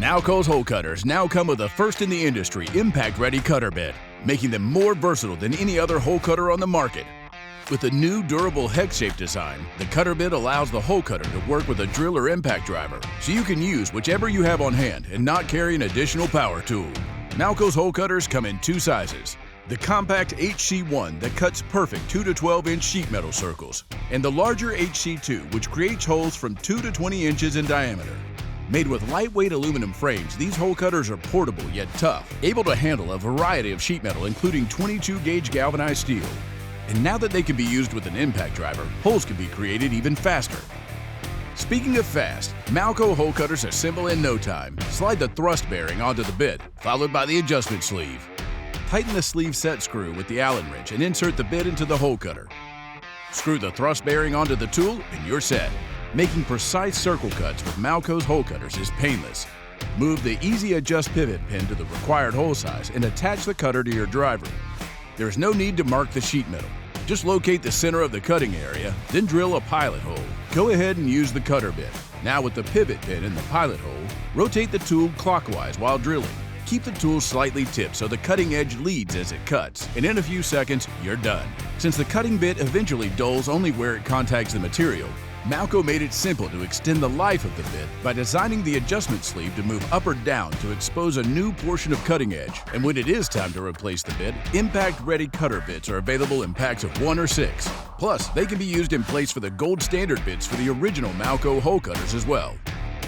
Malco's hole cutters now come with a first-in-the-industry impact-ready cutter bit, making them more versatile than any other hole cutter on the market. With the new durable hex-shaped design, the cutter bit allows the hole cutter to work with a drill or impact driver, so you can use whichever you have on hand and not carry an additional power tool. Malco's hole cutters come in two sizes: the compact HC1 that cuts perfect 2 to 12-inch sheet metal circles, and the larger HC2 which creates holes from 2 to 20 inches in diameter. Made with lightweight aluminum frames, these hole cutters are portable yet tough, able to handle a variety of sheet metal including 22-gauge galvanized steel. And now that they can be used with an impact driver, holes can be created even faster. Speaking of fast, Malco hole cutters assemble in no time. Slide the thrust bearing onto the bit, followed by the adjustment sleeve. Tighten the sleeve set screw with the Allen wrench and insert the bit into the hole cutter. Screw the thrust bearing onto the tool and you're set. Making precise circle cuts with Malco's hole cutters is painless. Move the Easy Adjust pivot pin to the required hole size and attach the cutter to your driver. There is no need to mark the sheet metal. Just locate the center of the cutting area, then drill a pilot hole. Go ahead and use the cutter bit. Now with the pivot pin in the pilot hole, rotate the tool clockwise while drilling. Keep the tool slightly tipped so the cutting edge leads as it cuts, and in a few seconds, you're done. Since the cutting bit eventually dulls only where it contacts the material, Malco made it simple to extend the life of the bit by designing the adjustment sleeve to move up or down to expose a new portion of cutting edge. And when it is time to replace the bit, impact-ready cutter bits are available in packs of 1 or 6. Plus, they can be used in place for the gold standard bits for the original Malco hole cutters as well.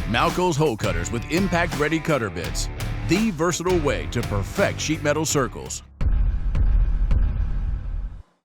Malco's hole cutters with impact-ready cutter bits, the versatile way to perfect sheet metal circles.